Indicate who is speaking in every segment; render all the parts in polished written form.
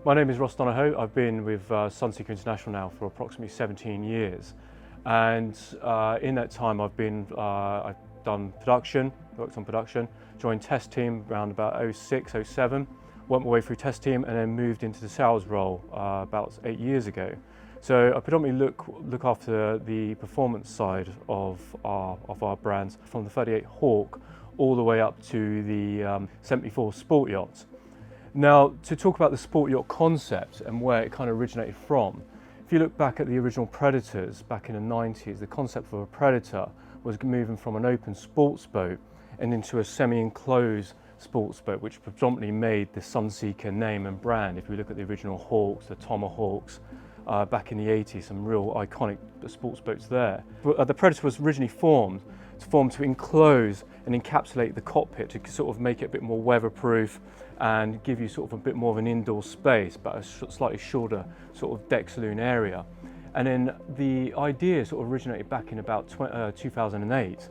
Speaker 1: My name is Donohoe. I've been with Sunseeker International now for approximately 17 years. And in that time I've done production, worked on production, joined test team around about 06, 07, went my way through test team and then moved into the sales role about 8 years ago. So I predominantly look after the performance side of our brands, from the 38 Hawk all the way up to the 74 Sport Yacht. Now, to talk about the Sport Yacht concept and where it kind of originated from, if you look back at the original Predators back in the 90s, the concept of a Predator was moving from an open sports boat and into a semi-enclosed sports boat, which predominantly made the Sunseeker name and brand. If we look at the original Hawks, the Tomahawks, back in the 80s, some real iconic sports boats there. The Predator was originally formed to enclose and encapsulate the cockpit to sort of make it a bit more weatherproof and give you sort of a bit more of an indoor space, but a slightly shorter sort of deck saloon area. And then the idea sort of originated back in about 2008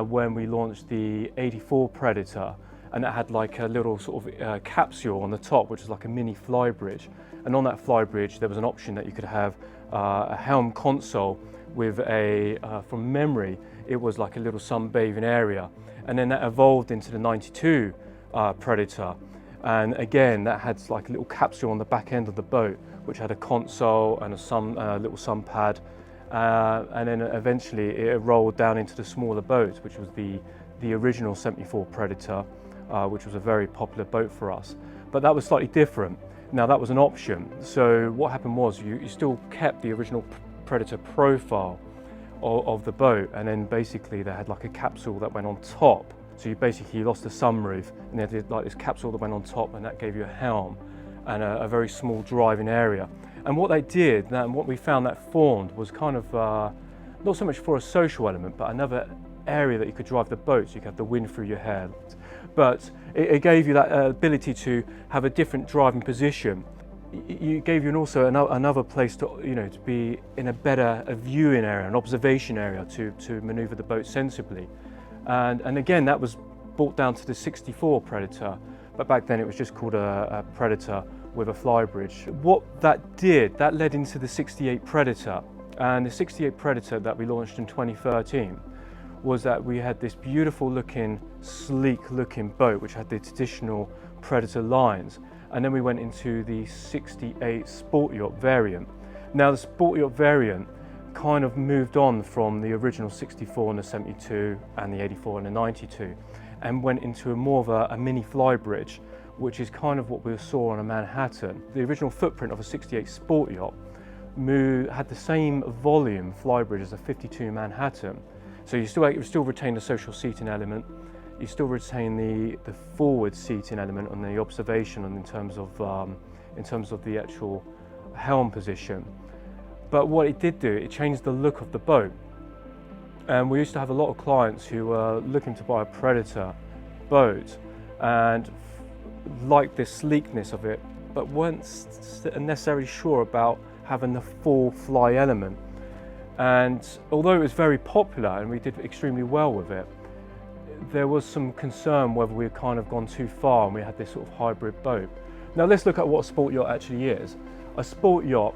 Speaker 1: when we launched the 84 Predator, and that had like a little sort of capsule on the top, which is like a mini flybridge. And on that flybridge there was an option that you could have a helm console with from memory, it was like a little sunbathing area. And then that evolved into the 92 Predator. And again, that had like a little capsule on the back end of the boat, which had a console and a little sun pad. And then eventually it rolled down into the smaller boats, which was the original 74 Predator, which was a very popular boat for us. But that was slightly different. Now that was an option. So what happened was you still kept the original Predator profile of the boat, and then basically they had like a capsule that went on top. So you lost the sunroof, and they had like this capsule that went on top, and that gave you a helm and a very small driving area. And what they did, and what we found that formed, was kind of not so much for a social element, but another area that you could drive the boat, so you could have the wind through your hair. But it gave you that ability to have a different driving position. It gave you also another place to be in a viewing area, an observation area to manoeuvre the boat sensibly. And again, that was brought down to the 64 Predator, but back then it was just called a Predator with a flybridge. What that did, that led into the 68 Predator. And the 68 Predator that we launched in 2013 was that we had this beautiful looking, sleek looking boat which had the traditional Predator lines. And then we went into the 68 Sport Yacht variant. Now the Sport Yacht variant kind of moved on from the original 64 and the 72 and the 84 and the 92 and went into more of a mini flybridge, which is kind of what we saw on a Manhattan. The original footprint of a 68 Sport Yacht had the same volume flybridge as a 52 Manhattan. So you still retain the social seating element, you still retain the forward seating element on the observation and in terms of the actual helm position. But what it did do, it changed the look of the boat. And we used to have a lot of clients who were looking to buy a Predator boat and liked the sleekness of it, but weren't necessarily sure about having the full fly element. And although it was very popular and we did extremely well with it, there was some concern whether we had kind of gone too far and we had this sort of hybrid boat. Now let's look at what a sport yacht actually is. A sport yacht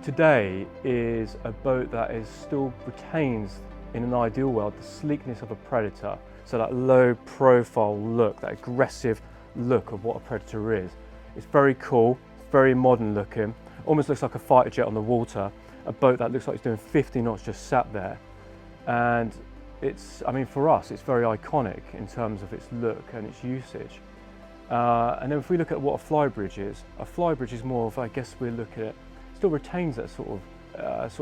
Speaker 1: today is a boat that still retains, in an ideal world, the sleekness of a Predator. So that low profile look, that aggressive look of what a Predator is. It's very cool, very modern looking, almost looks like a fighter jet on the water. A boat that looks like it's doing 50 knots just sat there. And for us, it's very iconic in terms of its look and its usage. And then if we look at what a flybridge is more of, I guess we look at it, still retains that sort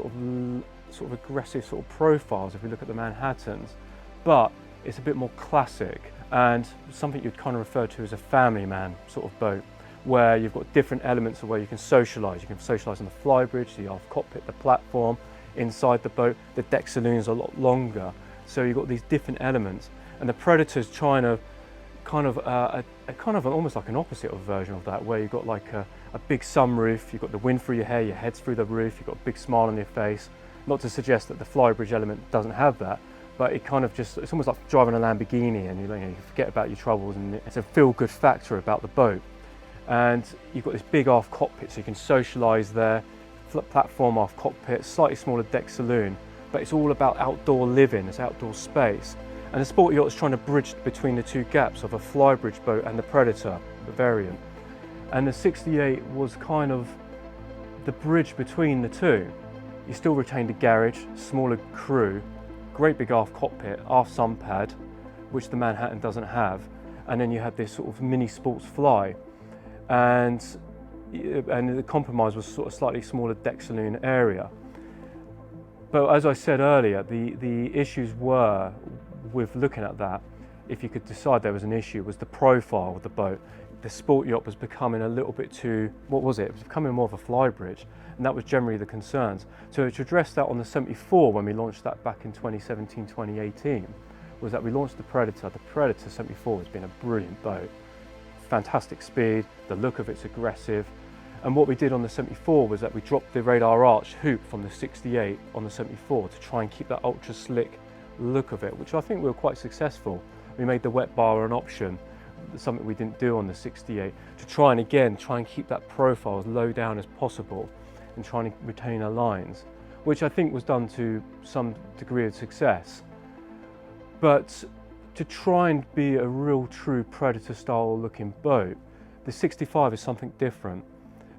Speaker 1: of aggressive sort of profiles if we look at the Manhattans, but it's a bit more classic and something you'd kind of refer to as a family man sort of boat, where you've got different elements of where you can socialise. You can socialise on the flybridge, the aft cockpit, the platform, inside the boat. The deck saloon's a lot longer, so you've got these different elements. And the Predator's trying to kind of almost like an opposite of version of that, where you've got like a big sunroof, you've got the wind through your hair, your head's through the roof, you've got a big smile on your face. Not to suggest that the flybridge element doesn't have that, but it kind of it's almost like driving a Lamborghini and you forget about your troubles, and it's a feel-good factor about the boat. And you've got this big aft cockpit, so you can socialise there, platform aft cockpit, slightly smaller deck saloon, but it's all about outdoor living, it's outdoor space. And the Sport Yacht is trying to bridge between the two gaps of a flybridge boat and the Predator, the variant. And the 68 was kind of the bridge between the two. You still retained a garage, smaller crew, great big aft cockpit, aft sun pad, which the Manhattan doesn't have, and then you had this sort of mini sports fly, and the compromise was sort of slightly smaller deck saloon area. But as I said earlier, the issues were with looking at that, if you could decide there was an issue, was the profile of the boat. The Sport Yacht was becoming a little bit too, what was it? It was becoming more of a flybridge, and that was generally the concerns. So to address that on the 74, when we launched that back in 2017, 2018, was that we launched the Predator. The Predator 74 has been a brilliant boat. Fantastic speed, the look of it's aggressive. And what we did on the 74 was that we dropped the radar arch hoop from the 68 on the 74 to try and keep that ultra slick look of it, which I think we were quite successful. We made the wet bar an option, something we didn't do on the 68, to try and keep that profile as low down as possible and trying to retain our lines, which I think was done to some degree of success. But to try and be a real true Predator style looking boat, the 65 is something different.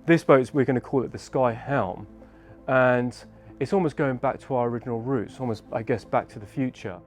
Speaker 1: This boat, we're going to call it the Sky Helm, and it's almost going back to our original roots, almost, I guess, back to the future.